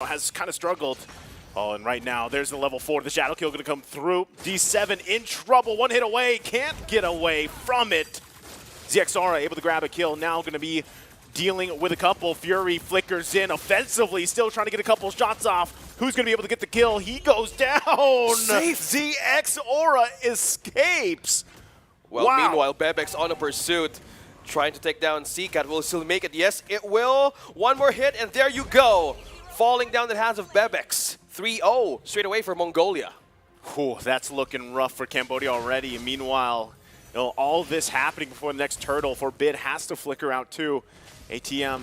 has kind of struggled. Oh, and right now, there's the level 4. The Shadow Kill going to come through. D7 in trouble. One hit away. Can't get away from it. ZXara able to grab a kill. Now going to be dealing with a couple. Fury flickers in offensively. Still trying to get a couple shots off. Who's going to be able to get the kill? He goes down. Safe. ZXara escapes. Well, wow. Meanwhile, Bebek's on a pursuit. Trying to take down Seacat. Will still make it? Yes, it will. One more hit, and there you go. Falling down the hands of Bebex. 3-0 straight away for Mongolia. Whew, that's looking rough for Cambodia already. And meanwhile, all this happening before the next turtle. Forbid has to flicker out too. ATM.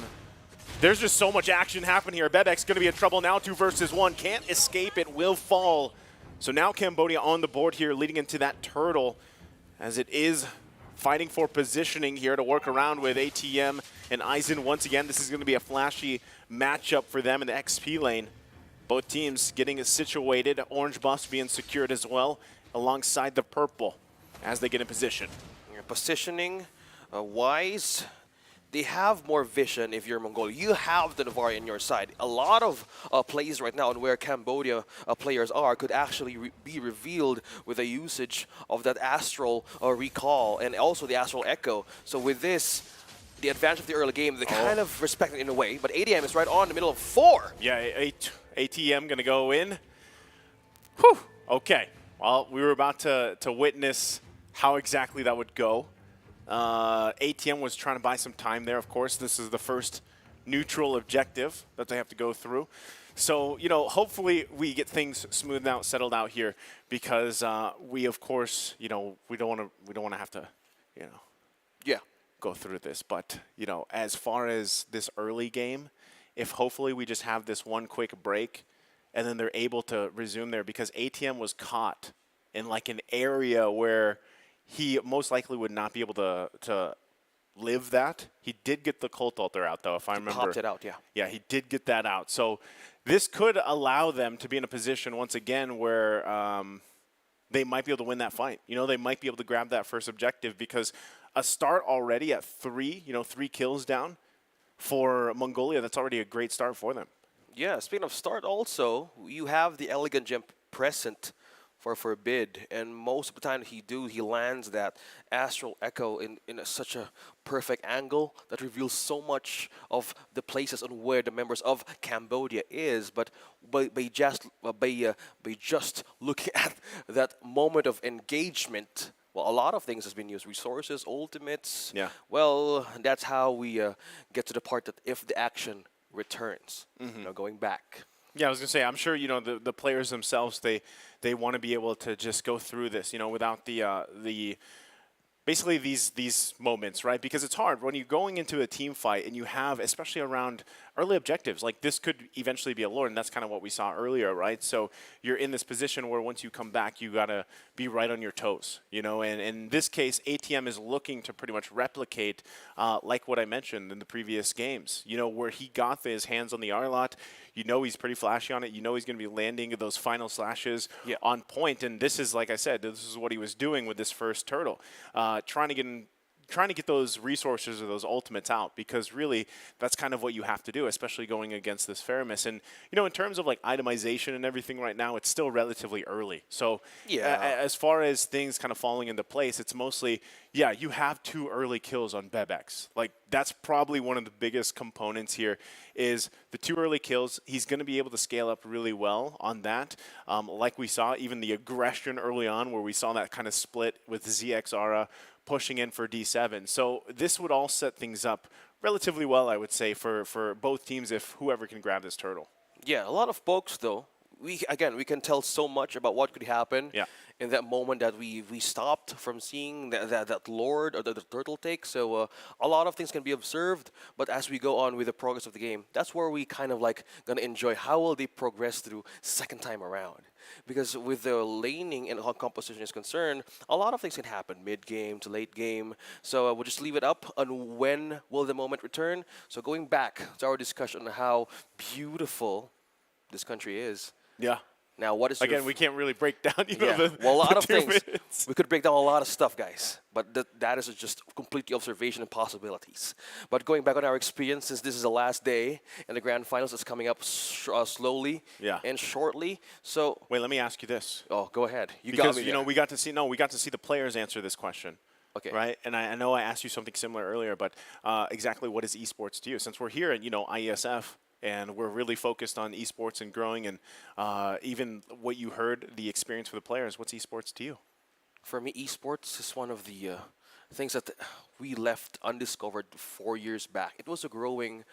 There's just so much action happening here. Bebek's going to be in trouble now. 2 versus 1. Can't escape it. Will fall. So now Cambodia on the board here, leading into that turtle, as it is fighting for positioning here to work around with ATM and Aizen. Once again, this is going to be a flashy matchup for them in the XP lane. Both teams getting situated. Orange buffs being secured as well, alongside the purple as they get in position. Positioning wise, they have more vision if you're Mongolia. You have the Navari on your side. A lot of plays right now on where Cambodia players are could actually be revealed with the usage of that Astral Recall and also the Astral Echo. So with this, the advantage of the early game, they kind of respect it in a way. But ADM is right on in the middle of 4. Yeah, ATM going to go in. Whew. Okay. Well, we were about to witness how exactly that would go. ATM was trying to buy some time there, of course. This is the first neutral objective that they have to go through. So, hopefully we get things smoothed out, settled out here, because we, of course, we don't want to have to, go through this. But, as far as this early game, if hopefully we just have this one quick break and then they're able to resume there, because ATM was caught in like an area where he most likely would not be able to live that. He did get the Cult Altar out, though, if I remember. Popped it out, yeah. Yeah, he did get that out. So this could allow them to be in a position, once again, where they might be able to win that fight. They might be able to grab that first objective, because a start already at 3, 3 kills down for Mongolia, that's already a great start for them. Yeah, speaking of start also, you have the Elegant Gem present for Forbid, and most of the time he lands that Astral Echo in such a perfect angle that reveals so much of the places on where the members of Cambodia is. But by just looking at that moment of engagement, well, a lot of things has been used. Resources, ultimates. Yeah. Well, that's how we get to the part that if the action returns, going back. Yeah, I was going to say, I'm sure, the players themselves, they want to be able to just go through this, without the basically these moments, right? Because it's hard when you're going into a team fight and you have, especially around early objectives, like this could eventually be a Lord, and that's kind of what we saw earlier, right? So you're in this position where once you come back, you got to be right on your toes, and in this case, ATM is looking to pretty much replicate, like what I mentioned in the previous games, where he got his hands on the Arlot. He's pretty flashy on it. He's going to be landing those final slashes on point. And this is, like I said, this is what he was doing with this first turtle, trying to get those resources or those ultimates out, because really that's kind of what you have to do, especially going against this Faramis. And, in terms of like itemization and everything right now, it's still relatively early. So as far as things kind of falling into place, it's mostly, you have 2 early kills on Bebex. Like that's probably one of the biggest components here is the 2 early kills. He's going to be able to scale up really well on that. Like we saw, even the aggression early on where we saw that kind of split with ZXara pushing in for D7. So this would all set things up relatively well, I would say, for both teams if whoever can grab this turtle. Yeah, a lot of folks, though. We can tell so much about what could happen in that moment that we stopped from seeing that Lord or the turtle take. So a lot of things can be observed, but as we go on with the progress of the game, that's where we kind of like gonna enjoy how will they progress through second time around. Because with the laning and how composition is concerned, a lot of things can happen mid-game to late game. So we'll just leave it up on when will the moment return. So going back to our discussion on how beautiful this country is. Yeah. Now, what is your Again, we can't really break down, yeah. the, Well, a lot the of 2 things. minutes. We could break down a lot of stuff, guys. But that is just completely observation and possibilities. But going back on our experience, since this is the last day and the grand finals is coming up slowly Yeah. and shortly. So, Wait, let me ask you this. oh, go ahead. You Because, got me you know, there. we got to see the players answer this question. Okay. Right? And I know I asked you something similar earlier, but exactly what is esports to you? Since we're here at, IESF, and we're really focused on esports and growing, and even what you heard, the experience for the players, what's esports to you? For me, esports is one of the things that we left undiscovered 4 years back. It was a growing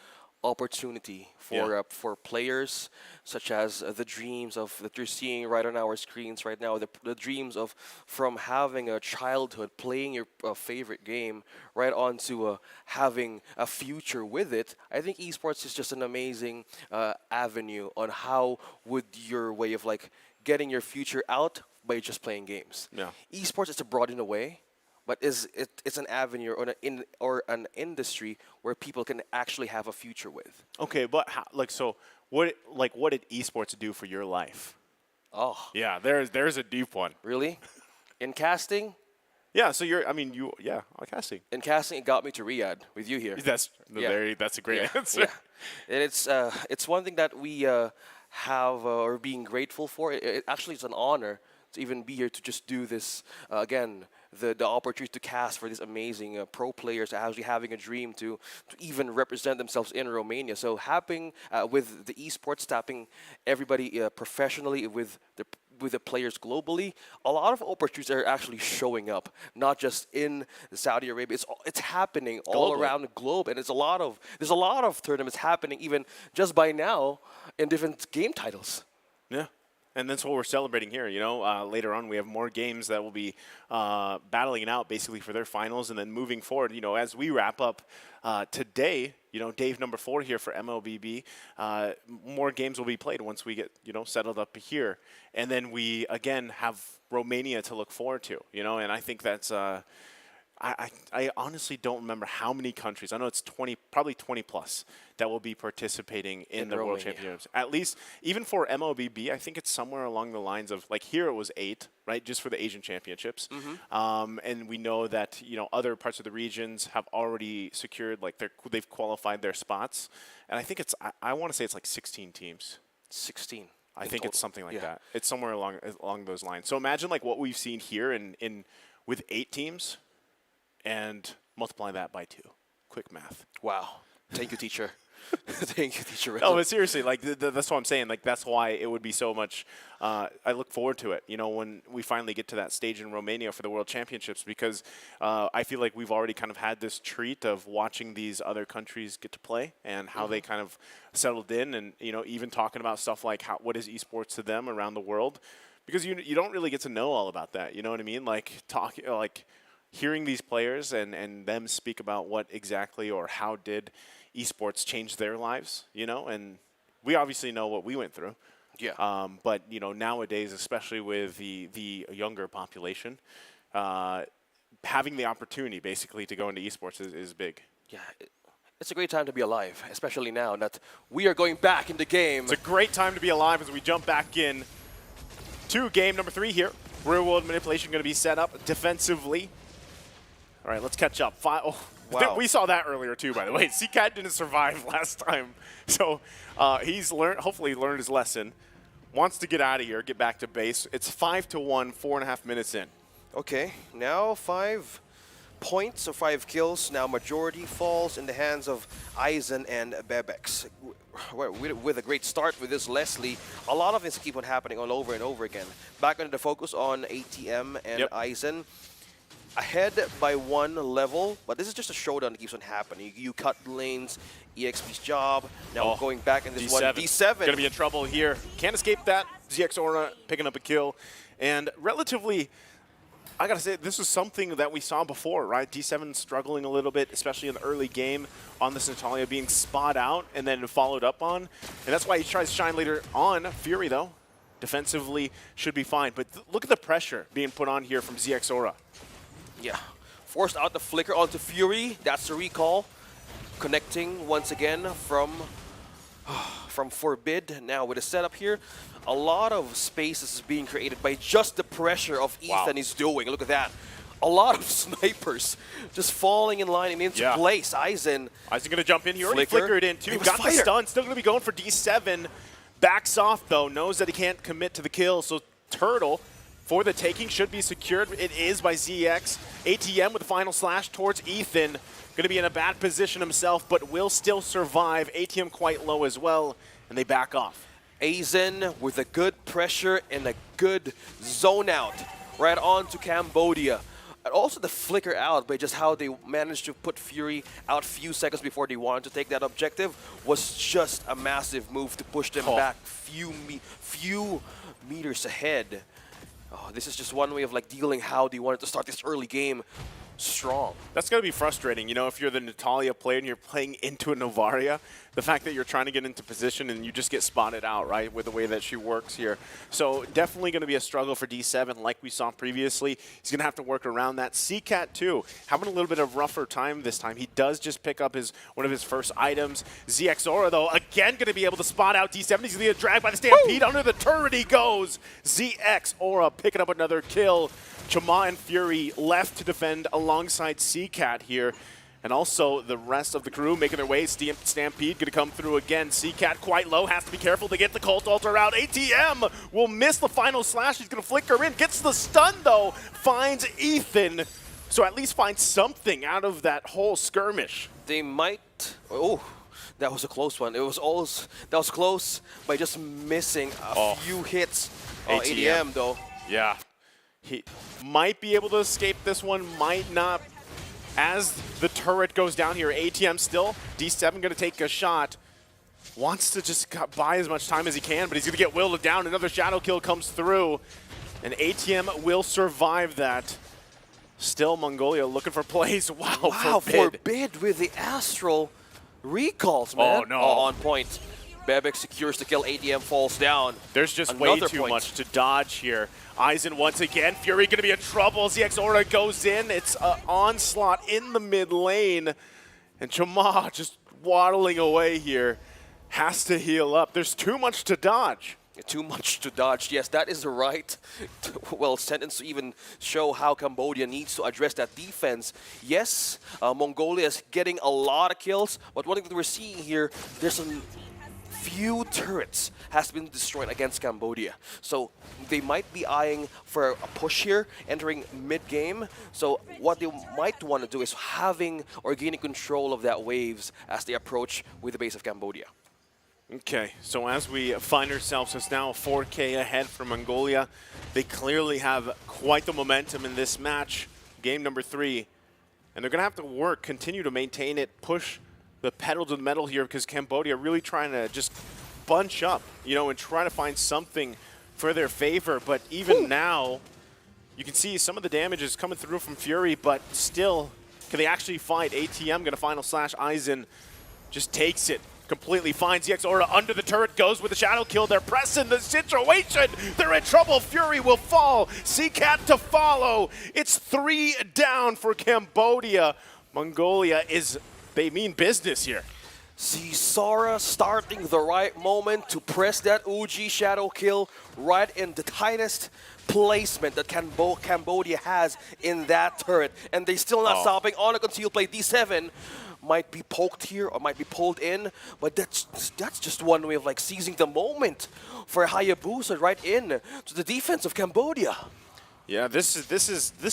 opportunity for players, such as the dreams of that you're seeing right on our screens right now. The dreams of from having a childhood playing your favorite game right on to having a future with it. I think esports is just an amazing avenue on how would your way of like getting your future out by just playing games. Yeah. Esports is a broad in a way, but it's an avenue or an industry where people can actually have a future with. Okay, but what did esports do for your life? Oh, Yeah, there's a deep one. really? In casting, Yeah, so casting. it got me to Riyadh with you here. That's that's a great answer. Yeah. And it's one thing that we have or being grateful for. It actually is an honor to even be here to just do this again. The opportunity to cast for these amazing pro players, actually having a dream to even represent themselves in Romania. So having with the esports, tapping everybody professionally with the players globally, a lot of opportunities are actually showing up, not just in Saudi Arabia. It's happening all Globally. around the globe, and there's a lot of tournaments happening even just by now in different game titles. Yeah. And that's what we're celebrating here. Later on we have more games that will be battling it out basically for their finals, and then moving forward. As we wrap up today, Dave number 4 here for MLBB. More games will be played once we get settled up here, and then we again have Romania to look forward to. And I think that's. I honestly don't remember how many countries. I know it's 20, probably 20 plus that will be participating in the World Romania. Championships. At least, even for MLBB, I think it's somewhere along the lines of, like here it was 8, right, just for the Asian Championships. And we know that, other parts of the regions have already secured, like they've qualified their spots. And I think I want to say it's like 16 teams. 16. I think it's something like Yeah. that. It's somewhere along those lines. So imagine like what we've seen here in with 8 teams. And multiply that by 2. Quick math. Wow. Thank you, teacher. Thank you, teacher. No, but seriously, like that's what I'm saying. Like that's why it would be so much. I look forward to it. When we finally get to that stage in Romania for the World Championships, because I feel like we've already kind of had this treat of watching these other countries get to play and how they kind of settled in, and even talking about stuff like what is esports to them around the world, because you don't really get to know all about that. You know what I mean? Like hearing these players and them speak about what exactly or how did esports change their lives, and we obviously know what we went through. Yeah. But, nowadays, especially with the younger population, having the opportunity basically to go into esports is big. Yeah. It's a great time to be alive, especially now that we are going back in the game. It's a great time to be alive as we jump back in to game number 3 here. Real world manipulation going to be set up defensively. All right, let's catch up. Wow. We saw that earlier too, by the way. C-Cat didn't survive last time, so he's hopefully learned his lesson. Wants to get out of here, get back to base. It's 5-1, 4.5 minutes in. Okay, now 5 points or 5 kills. Now majority falls in the hands of Eisen and Bebex. With a great start with this Leslie, a lot of things keep on happening all over and over again. Back under the focus on ATM and Eisen. Ahead by 1 level, but this is just a showdown that keeps on happening. You cut lanes, EXP's job. Now going back in this D7. D7. Gonna be in trouble here. Can't escape that. ZX Aura picking up a kill. And relatively, I gotta say, this is something that we saw before, right? D7 struggling a little bit, especially in the early game on this Natalia, being spot out and then followed up on. And that's why he tries to shine later on. Fury, though, defensively should be fine. But look at the pressure being put on here from ZX Aura. Yeah, forced out the flicker onto Fury. That's the recall. Connecting once again from From Forbid, now with a setup here, a lot of space is being created by just the pressure of Ethan is doing. Look at that. A lot of snipers just falling in line and into place. Aizen going to jump in here. Already flickered in too. Got the stun. Still going to be going for D7. Backs off though. Knows that he can't commit to the kill. So Turtle for the taking should be secured. It is by ZX. ATM with the final slash towards Ethan. Going to be in a bad position himself, but will still survive. ATM quite low as well, and they back off. Aizen with a good pressure and a good zone out right on to Cambodia. And also the flicker out by just how they managed to put Fury out few seconds before they wanted to take that objective was just a massive move to push them back few meters ahead. Oh, this is just one way of like dealing how they wanted to start this early game strong. That's going to be frustrating, you know, if you're the Natalia player and you're playing into a Novaria, the fact that you're trying to get into position and you just get spotted out, right, with the way that she works here. So definitely going to be a struggle for D7 like we saw previously. He's going to have to work around that. CCAT too, having a little bit of rougher time this time. He does just pick up one of his first items. ZXora though, again going to be able to spot out D7. He's going to get dragged by the Stampede. Under the turret he goes. ZXora picking up another kill. Chama and Fury left to defend alongside CCAT here. And also the rest of the crew making their way. Stampede going to come through again. CCAT quite low, has to be careful to get the Cult Altar out. ATM will miss the final slash. He's going to flicker in. Gets the stun though. Finds Ethan. So at least finds something out of that whole skirmish. They might... Oh, that was a close one. It was almost... That was close by just missing a few hits. ATM though. Yeah. He might be able to escape this one, might not. As the turret goes down here, ATM still, D7 going to take a shot. Wants to just buy as much time as he can, but he's going to get willed down. Another shadow kill comes through, and ATM will survive that. Still Mongolia looking for plays. Wow, Forbid with the Astral recalls, man. Oh, no. On point. Bebek secures the kill, ATM falls down. There's just way too much to dodge here. Aizen once again, Fury going to be in trouble. ZXora goes in. It's an onslaught in the mid lane. And Chama just waddling away here. Has to heal up. There's too much to dodge. Too much to dodge. Yes, that is the right sentence to even show how Cambodia needs to address that defense. Yes, Mongolia is getting a lot of kills, but one thing that we're seeing here, there's some few turrets has been destroyed against Cambodia. So they might be eyeing for a push here, entering mid-game. So what they might want to do is having or gaining control of that waves as they approach with the base of Cambodia. Okay, so as we find ourselves, it's now 4K ahead for Mongolia. They clearly have quite the momentum in this match, game number 3. And they're going to have to continue to maintain it, push the pedal to the metal here, because Cambodia really trying to just bunch up, you know, and try to find something for their favor. But even now, you can see some of the damage is coming through from Fury, but still, can they actually fight? ATM going to final slash. Aizen just takes it completely fine. ZXora under the turret goes with the shadow kill. They're pressing the situation. They're in trouble. Fury will fall. CCAT to follow. It's 3 down for Cambodia. Mongolia they mean business here. See Sara starting the right moment to press that Uji shadow kill right in the tightest placement that Cambodia has in that turret. And they still not stopping on a concealed play. D7 might be poked here or might be pulled in, but that's just one way of like seizing the moment for Hayabusa right in to the defense of Cambodia. Yeah, this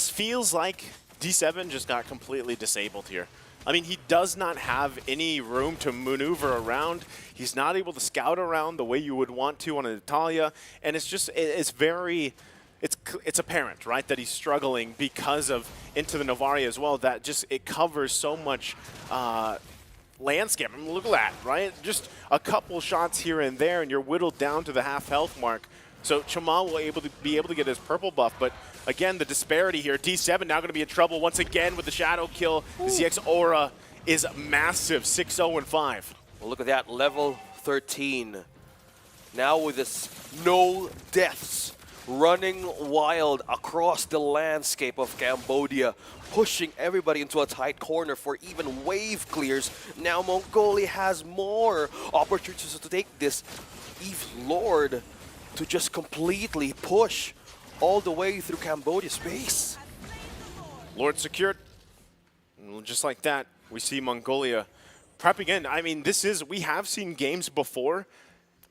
feels like D7 just got completely disabled here. I mean, he does not have any room to maneuver around. He's not able to scout around the way you would want to on a Natalia, and it's apparent, right, that he's struggling because of into the Novaria as well. That just it covers so much landscape. I mean, look at that, right? Just a couple shots here and there, and you're whittled down to the half health mark. So Chama will be able to get his purple buff, but again, the disparity here. D7 now going to be in trouble once again with the shadow kill. The ZXora is massive, 6-0-5. Well, look at that, level 13. Now with this no deaths running wild across the landscape of Cambodia, pushing everybody into a tight corner for even wave clears. Now Mongolia has more opportunities to take this Eve Lord to just completely push all the way through Cambodia's base. Lord secured. And just like that, we see Mongolia prepping in. I mean, we have seen games before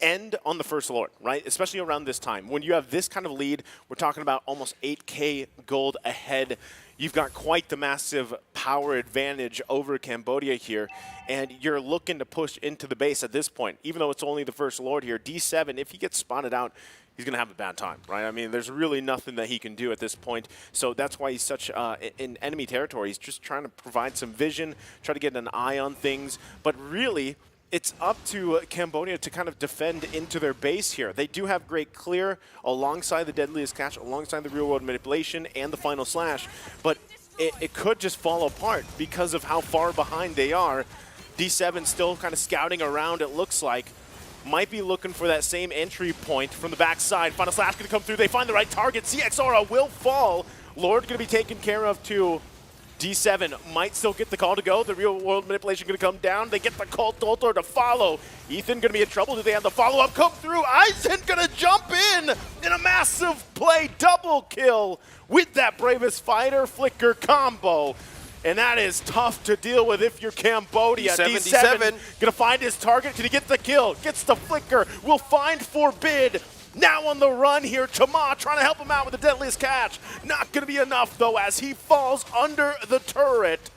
end on the first Lord, right? Especially around this time. When you have this kind of lead, we're talking about almost 8K gold ahead. You've got quite the massive power advantage over Cambodia here, and you're looking to push into the base at this point. Even though it's only the first Lord here, D7, if he gets spotted out, he's going to have a bad time, right? I mean, there's really nothing that he can do at this point. So that's why he's such in enemy territory. He's just trying to provide some vision, try to get an eye on things. But really, it's up to Cambodia to kind of defend into their base here. They do have great clear alongside the Deadliest Catch, alongside the real-world manipulation and the final slash, but it could just fall apart because of how far behind they are. D7 still kind of scouting around, it looks like. Might be looking for that same entry point from the backside. Final slash going to come through. They find the right target. CXR will fall. Lord going to be taken care of too. D7 might still get the call to go. The real world manipulation going to come down. They get the cult Doltor to follow. Ethan going to be in trouble. Do they have the follow-up come through? Eisen going to jump in a massive play. Double kill with that Bravest Fighter Flicker combo. And that is tough to deal with if you're Cambodia. D7 going to find his target. Can he get the kill? Gets the Flicker. Will find Forbid. Now on the run here, Chama trying to help him out with the Deadliest Catch. Not going to be enough, though, as he falls under the turret.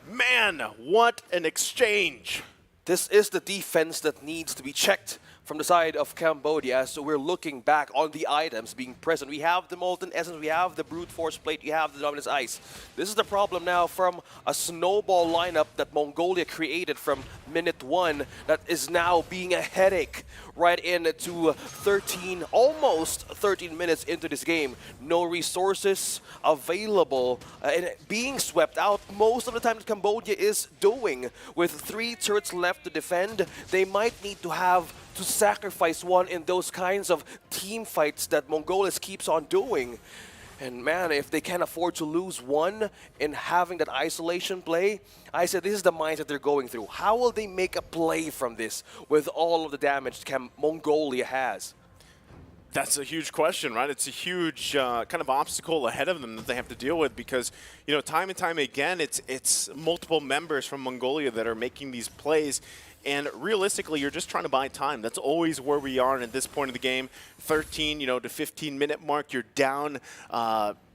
Man, what an exchange. This is the defense that needs to be checked from the side of Cambodia. So we're looking back on the items being present. We have the Molten Essence, we have the Brute Force Plate, you have the Dominus Ice. This is the problem now from a snowball lineup that Mongolia created from minute 1 that is now being a headache right into 13, almost 13 minutes into this game. No resources available and being swept out most of the time that Cambodia is doing. With 3 turrets left to defend, they might need to have to sacrifice one in those kinds of team fights that Mongolia keeps on doing. And man, if they can't afford to lose one in having that isolation play, I said this is the mindset they're going through. How will they make a play from this with all of the damage Mongolia has? That's a huge question, right? It's a huge kind of obstacle ahead of them that they have to deal with because, you know, time and time again, it's multiple members from Mongolia that are making these plays. And realistically, you're just trying to buy time. That's always where we are at this point of the game. 13, to 15-minute mark, you're down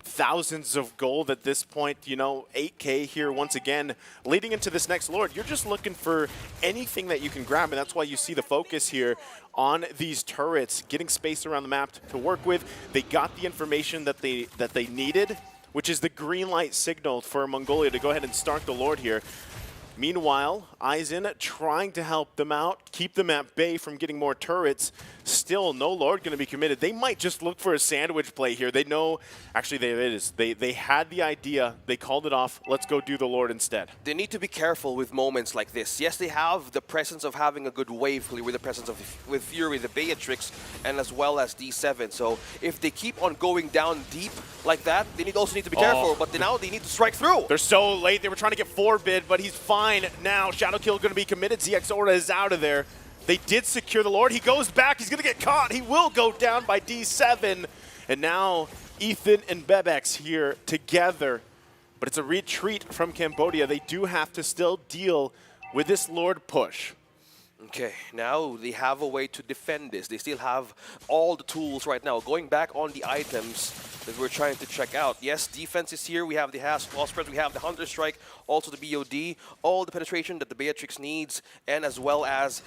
thousands of gold at this point. 8K here once again. Leading into this next Lord, you're just looking for anything that you can grab, and that's why you see the focus here on these turrets, getting space around the map to work with. They got the information that they needed, which is the green light signal for Mongolia to go ahead and start the Lord here. Meanwhile, Eisen trying to help them out, keep them at bay from getting more turrets. Still, no Lord going to be committed. They might just look for a sandwich play here. They know, actually, they had the idea. They called it off. Let's go do the Lord instead. They need to be careful with moments like this. Yes, they have the presence of having a good wave clear with the presence of with Fury, the Beatrix, and as well as D7. So if they keep on going down deep like that, they also need to be careful. But now they need to strike through. They're so late. They were trying to get Forbid, but he's fine now. Shadow Kill going to be committed. ZX Aura is out of there. They did secure the Lord. He goes back. He's going to get caught. He will go down by D7. And now Ethan and Bebex here together. But it's a retreat from Cambodia. They do have to still deal with this Lord push. Okay, now they have a way to defend this. They still have all the tools right now. Going back on the items that we're trying to check out. Yes, defense is here. We have the Wall Spread, we have the Hunter Strike, also the BOD, all the penetration that the Beatrix needs, and as well as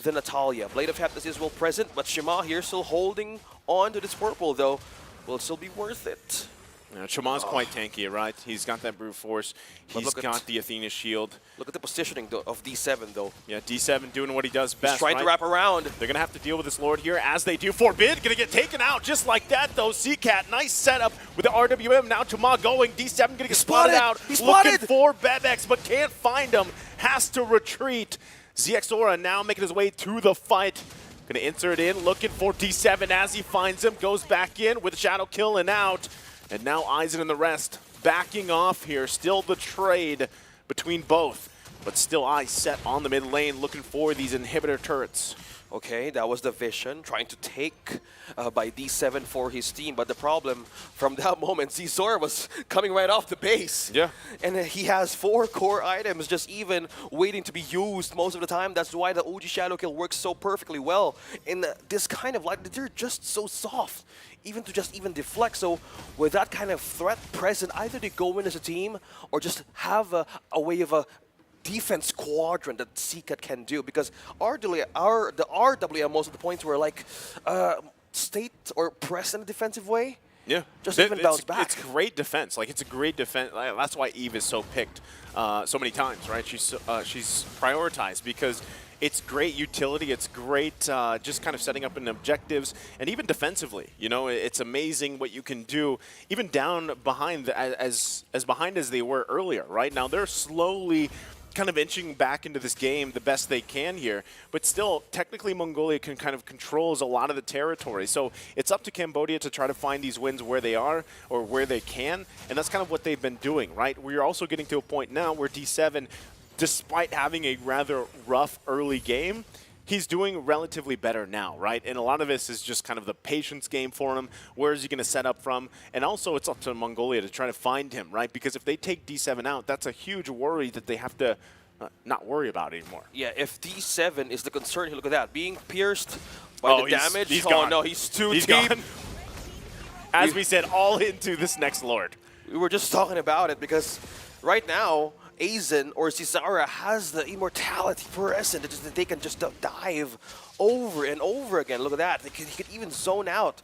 the Natalia. Blade of Heptus is well present, but Shema here still holding on to this purple, though. Will still be worth it. Yeah, Shama's quite tanky, right? He's got that brute force. He's got the Athena shield. Look at the positioning of D7, though. Yeah, D7 doing what he does best, He's trying to wrap around. They're going to have to deal with this Lord here as they do. Forbid going to get taken out just like that, though. CCAT, nice setup with the RWM. Now Chama going. D7 going to get spotted out. He's looking for Bebex, but can't find him. Has to retreat. ZX Aura now making his way to the fight. Going to insert in, looking for D7 as he finds him, goes back in with Shadow Kill and out. And now Eisen and the rest backing off here. Still the trade between both. But still Ice set on the mid lane looking for these inhibitor turrets. Okay, that was the vision, trying to take by D7 for his team. But the problem from that moment, Zizor was coming right off the base. Yeah. And he has 4 core items just even waiting to be used most of the time. That's why the OG Shadow Kill works so perfectly well. In this kind of light, they're just so soft, even to just even deflect. So with that kind of threat present, either they go in as a team or just have a way of a defense quadrant that Seacat can do, because the RWM most of the points were like state or press in a defensive way. Yeah, just even bounce back. It's great defense. Like, it's a great defense. That's why Eve is so picked so many times, right? She's prioritized because it's great utility. It's great just kind of setting up in objectives and even defensively. You know, it's amazing what you can do even down behind as behind as they were earlier. Right now, they're slowly kind of inching back into this game the best they can here, but still, technically Mongolia can kind of controls a lot of the territory. So it's up to Cambodia to try to find these wins where they are or where they can, and that's kind of what they've been doing, right? We're also getting to a point now where D7, despite having a rather rough early game, he's doing relatively better now, right? And a lot of this is just kind of the patience game for him. Where is he going to set up from? And also, it's up to Mongolia to try to find him, right? Because if they take D7 out, that's a huge worry that they have to not worry about anymore. Yeah, if D7 is the concern, look at that. Being pierced by the damage. He's oh, gone. no, he's too deep. Gone. As we said, all into this next Lord. We were just talking about it because right now, Aizen or Cesara has the immortality present that they can just dive over and over again. Look at that. He could even zone out.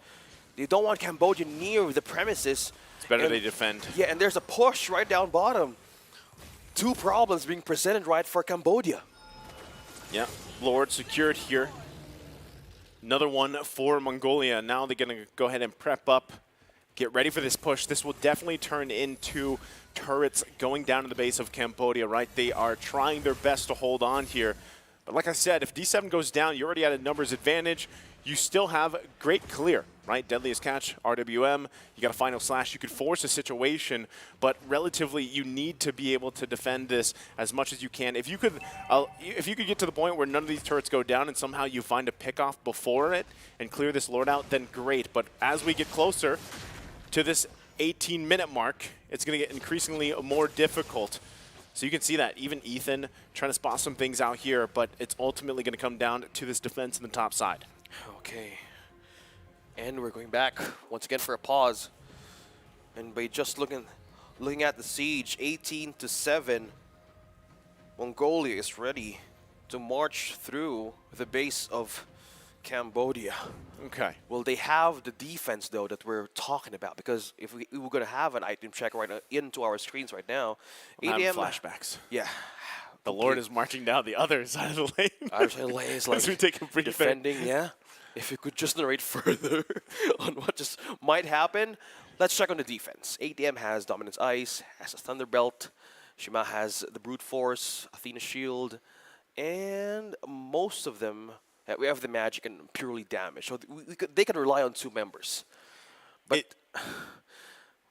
They don't want Cambodia near the premises. It's better they defend. Yeah, and there's a push right down bottom. 2 problems being presented right for Cambodia. Yeah, Lord secured here. Another one for Mongolia. Now they're going to go ahead and prep up. Get ready for this push. This will definitely turn into turrets going down to the base of Cambodia, right? They are trying their best to hold on here. But like I said, if D7 goes down, you're already at a numbers advantage. You still have great clear, right? Deadliest catch, RWM. You got a final slash. You could force a situation, but relatively, you need to be able to defend this as much as you can. If you could get to the point where none of these turrets go down and somehow you find a pickoff before it and clear this Lord out, then great. But as we get closer to this 18-minute mark, it's going to get increasingly more difficult. So you can see that even Ethan trying to spot some things out here, but it's ultimately going to come down to this defense in the top side. Okay. And we're going back once again for a pause. And by just looking at the siege, 18-7, Mongolia is ready to march through the base of Cambodia. Okay. Will they have the defense, though, that we're talking about? Because if we were going to have an item check right into our screens right now, ADM flashbacks. Yeah. The Lord is marching down the other side of the lane. Other side of the lane is like as we take a breather. Defending, yeah. If you could just narrate further on what just might happen. Let's check on the defense. ADM has Dominance Ice, has a Thunderbelt. Shima has the Brute Force, Athena Shield, and most of them, we have the magic and purely damage. So they can rely on 2 members. But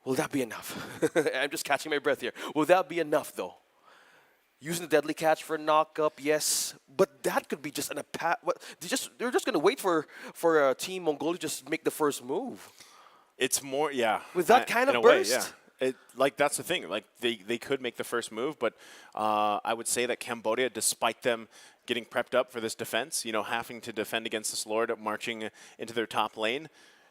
will that be enough? I'm just catching my breath here. Will that be enough, though? Using the Deadly Catch for a knock-up, yes. But that could be just an they're just going to wait for Team Mongolia to just make the first move. It's more, yeah. With that kind of burst? Way, yeah. That's the thing. Like, they could make the first move, but I would say that Cambodia, despite them getting prepped up for this defense, you know, having to defend against this Lord marching into their top lane,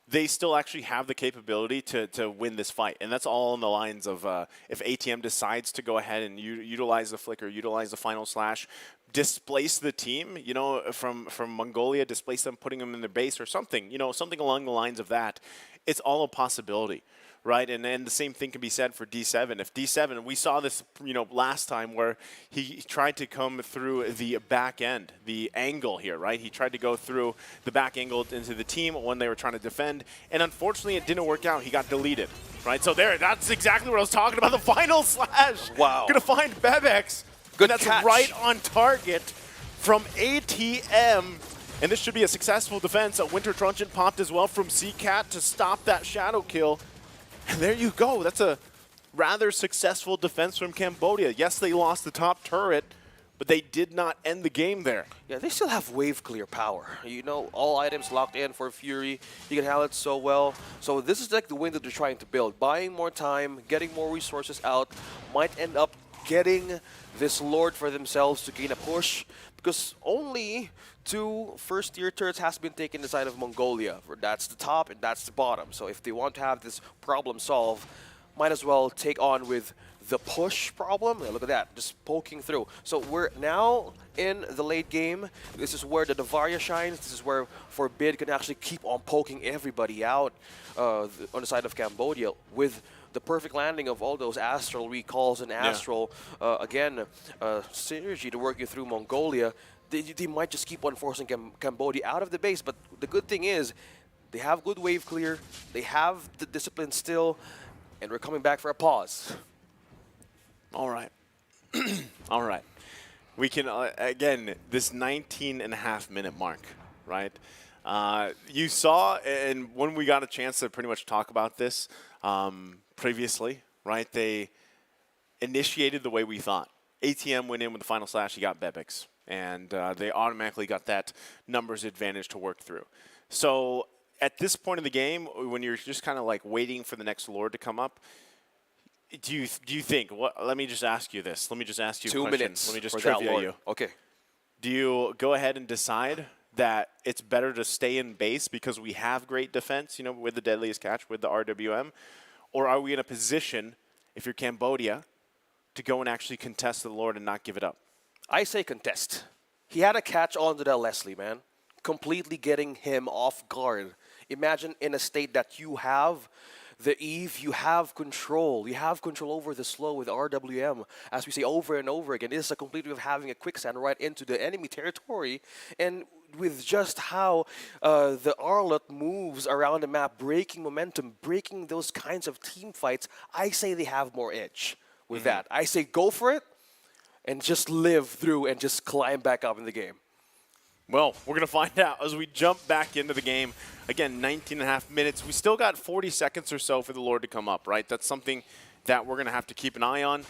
they still actually have the capability to win this fight. And that's all in the lines of if ATM decides to go ahead and utilize the flicker, utilize the final slash, displace the team, you know, from Mongolia, displace them, putting them in their base or something, you know, something along the lines of that. It's all a possibility. Right, and the same thing can be said for D7. If D7, we saw this, you know, last time where he tried to come through the back end, the angle here, right? He tried to go through the back angle into the team when they were trying to defend, and unfortunately, it didn't work out. He got deleted, right? So that's exactly what I was talking about. The final slash. Wow. Gonna find Bebex. Good That's catch. right on target from ATM. And this should be a successful defense. A Winter Truncheon popped as well from CCAT to stop that shadow kill. And there you go. That's a rather successful defense from Cambodia. Yes, they lost the top turret, but they did not end the game there. Yeah, they still have wave clear power. You know, all items locked in for Fury. You can handle it so well. So this is like the win that they're trying to build. Buying more time, getting more resources out, might end up getting this Lord for themselves to gain a push, because only 2 first-tier turrets has been taken inside of Mongolia. That's the top and that's the bottom. So if they want to have this problem solved, might as well take on with the push problem. Look at that, just poking through. So we're now in the late game. This is where the Navaria shines. This is where Forbid can actually keep on poking everybody out on the side of Cambodia with the perfect landing of all those Astral recalls and Astral, synergy to work you through Mongolia. They might just keep on forcing Cambodia out of the base, but the good thing is they have good wave clear, they have the discipline still, and we're coming back for a pause. All right. All right. We can, again, this 19.5-minute mark, right? You saw, and when we got a chance to pretty much talk about this previously, right, they initiated the way we thought. ATM went in with the final slash, he got Bebix, and they automatically got that numbers advantage to work through. So at this point in the game, when you're just kind of like waiting for the next Lord to come up, do you think, let me just ask you this. Let me just ask you a 2 question. minutes. Let me just for that trivia Lord. you. Okay. Do you go ahead and decide that it's better to stay in base because we have great defense, you know, with the Deadliest Catch, with the RWM? Or are we in a position, if you're Cambodia, to go and actually contest the Lord and not give it up? I say contest. He had a catch onto that Leslie, man. Completely getting him off guard. Imagine in a state that you have the Eve, you have control. You have control over the slow with RWM. As we say over and over again, this is a complete way of having a quicksand right into the enemy territory. And with just how the Arlot moves around the map, breaking momentum, breaking those kinds of team fights, I say they have more edge with that. I say go for it and just live through and just climb back up in the game. Well, we're going to find out as we jump back into the game. Again, 19.5 minutes. We still got 40 seconds or so for the Lord to come up, right? That's something that we're going to have to keep an eye on.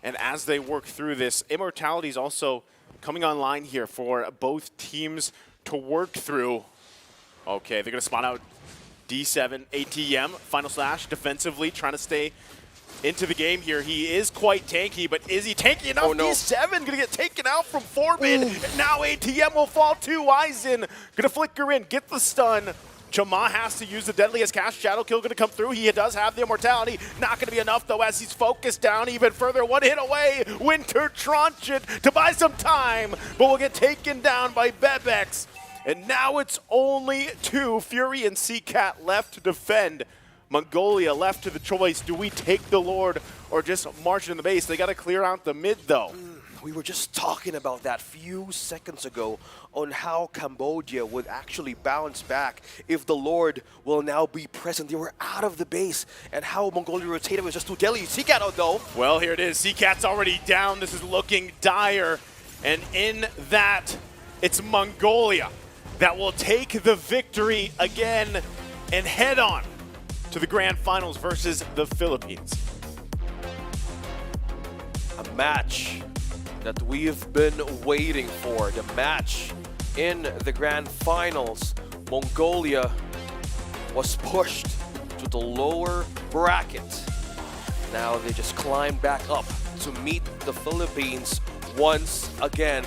And as they work through this, Immortality is also coming online here for both teams to work through. Okay, they're going to spot out D7, ATM, final slash, defensively, trying to stay into the game here. He is quite tanky, but is he tanky enough? Oh, no. D7 going to get taken out from Forbid. And now ATM will fall too. Aizen going to flicker in, get the stun. Chama has to use the Deadliest Cast. Shadow Kill going to come through. He does have the Immortality. Not going to be enough, though, as he's focused down even further. One hit away. Winter Truncheon to buy some time, but will get taken down by Bebex. And now it's only 2, Fury and CCAT, left to defend. Mongolia left to the choice. Do we take the Lord or just march in the base? They got to clear out the mid, though. We were just talking about that few seconds ago on how Cambodia would actually bounce back if the Lord will now be present. They were out of the base, and how Mongolia rotated was just too deadly. CCAT out, though. Well, here it is. CCAT's already down. This is looking dire. And in that, it's Mongolia that will take the victory again and head on to the grand finals versus the Philippines. A match that we've been waiting for. The match in the grand finals. Mongolia was pushed to the lower bracket. Now they just climb back up to meet the Philippines once again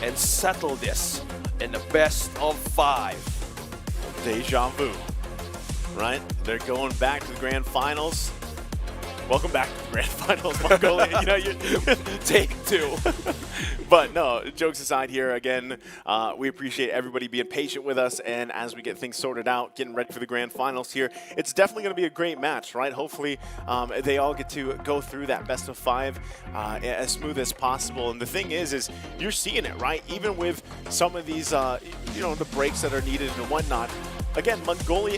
and settle this in the best of 5. Deja vu, right? They're going back to the grand finals. Welcome back to the grand finals, Mongolia. You know, Take 2. But no, jokes aside here, again, we appreciate everybody being patient with us, and as we get things sorted out, getting ready for the grand finals here, it's definitely going to be a great match, right? Hopefully, they all get to go through that best of 5 as smooth as possible. And the thing is you're seeing it, right? Even with some of these, you know, the breaks that are needed and whatnot. Again, Mongolia